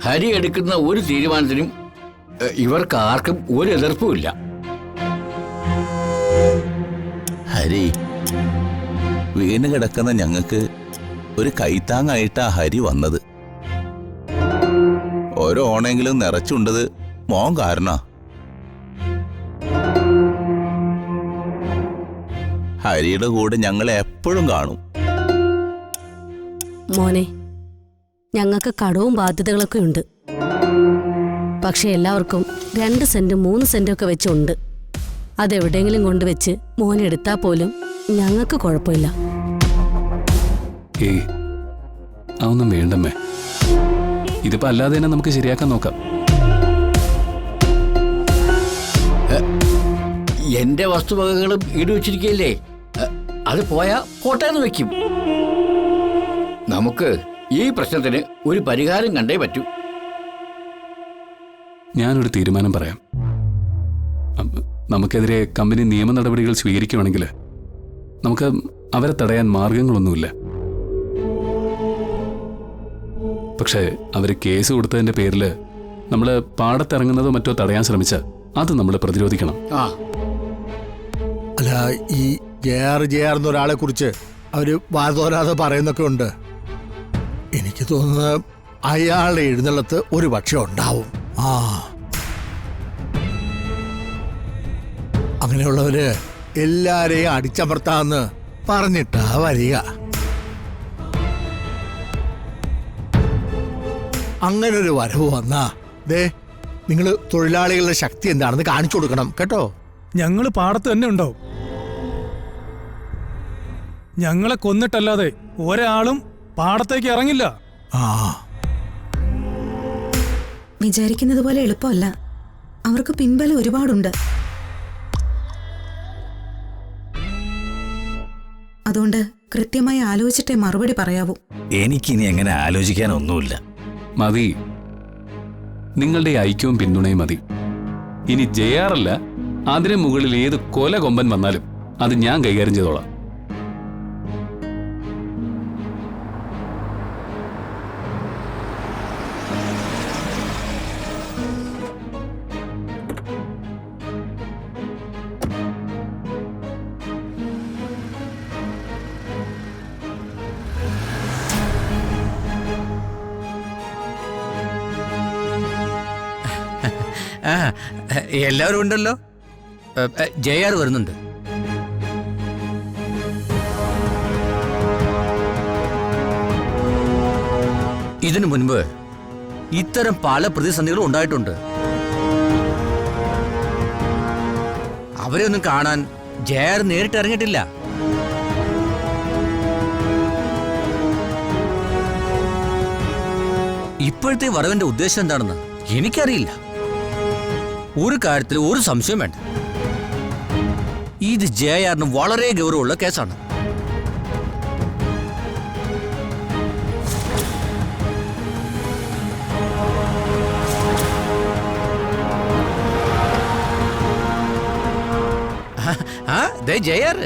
ഹരി എടുക്കുന്ന ഒരു തീരുമാനത്തിനും ഇവർക്ക് ആർക്കും ഒരു എതിർപ്പുമില്ല. ഹരി വീണ് കിടക്കുന്ന ഞങ്ങൾക്ക് ഒരു കൈത്താങ്ങായിട്ടാ ഹരി വന്നത്. ഓരോ ഓണെങ്കിലും നിറച്ചുണ്ടത് മോൻ കാരണ. ഹരിയുടെ കൂടെ ഞങ്ങളെ എപ്പോഴും കാണും. മോനെ, ഞങ്ങൾക്ക് കടവും ബാധ്യതകളൊക്കെ ഉണ്ട്. പക്ഷെ എല്ലാവർക്കും 2 സെന്റും 3 സെന്റും ഒക്കെ വെച്ചുണ്ട്. അതെവിടെയെങ്കിലും കൊണ്ടുവച്ച് മോനെ എടുത്താൽ പോലും ഞങ്ങൾക്ക് കുഴപ്പമില്ല. ഏയ് അതൊന്നും വേണ്ടമ്മേ. ഇതിപ്പോ അല്ലാതെ തന്നെ നമുക്ക് ശരിയാക്കാൻ നോക്കാം. എന്റെ വസ്തുവകകളും ഈടുവച്ചിരിക്കല്ലേ, അത് പോയാ കോട്ടയെന്ന് വെക്കും. നമുക്ക് ഈ പ്രശ്നത്തിന് ഒരു പരിഹാരം കണ്ടേ പറ്റൂ. ഞാനൊരു തീരുമാനം പറയാം. നമുക്കെതിരെ കമ്പനി നിയമ നടപടികൾ സ്വീകരിക്കുകയാണെങ്കിൽ നമുക്ക് അവരെ തടയാൻ മാർഗങ്ങളൊന്നുമില്ല. പക്ഷേ അവർ കേസ് കൊടുത്തതിന്റെ പേരിൽ നമ്മൾ പാടത്തിറങ്ങുന്നതോ മറ്റോ തടയാൻ ശ്രമിച്ചാൽ അത് നമ്മൾ പ്രതിരോധിക്കണം. അല്ല, ഈ ജെ.ആർ. എന്നൊരാളെ കുറിച്ച് അവര് വാദോരാതെ പറയുന്നൊക്കെ ഉണ്ട്. എനിക്ക് തോന്നുന്നത് അയാളുടെ എഴുന്നള്ളത്ത് ഒരു പക്ഷെ ഉണ്ടാവും. അങ്ങനെയുള്ളവര് എല്ലാരെയും അടിച്ചമർത്താന്ന് പറഞ്ഞിട്ടാ വരിക. അങ്ങനൊരു വരവ് വന്നാ നിങ്ങള് തൊഴിലാളികളുടെ ശക്തി എന്താണെന്ന് കാണിച്ചു കൊടുക്കണം കേട്ടോ. ഞങ്ങള് പാടത്ത് തന്നെ ഉണ്ടാവും. ഞങ്ങളെ കൊന്നിട്ടല്ലാതെ ഒരാളും പാടത്തേക്ക് ഇറങ്ങില്ല. വിചാരിക്കുന്നത് പോലെ എളുപ്പമല്ല. അവർക്ക് പിൻബലം ഒരുപാടുണ്ട്. അതുകൊണ്ട് കൃത്യമായി ആലോചിച്ചിട്ടേ മറുപടി പറയാവൂ. എനിക്കിനി എങ്ങനെ ആലോചിക്കാനൊന്നുമില്ല. മതി, നിങ്ങളുടെ ഐക്യവും പിന്തുണയും മതി. ഇനി JR അല്ല, അതിന് മുകളിൽ ഏത് കൊല കൊമ്പൻ വന്നാലും അത് ഞാൻ കൈകാര്യം ചെയ്തോളാം. എല്ലാവരും ഉണ്ടല്ലോ. JR വരുന്നുണ്ട്. ഇതിനു മുൻപ് ഇത്തരം പല പ്രതിസന്ധികളും ഉണ്ടായിട്ടുണ്ട്. അവരെ ഒന്നും കാണാൻ JR നേരിട്ട് ഇറങ്ങിയിട്ടില്ല. ഇപ്പോഴത്തെ വരവിന്റെ ഉദ്ദേശം എന്താണെന്ന് എനിക്കറിയില്ല. ഒരു കാര്യത്തിൽ ഒരു സംശയം വേണ്ട, ഇത് JR വളരെ ഗൗരവമുള്ള കേസാണ്. JR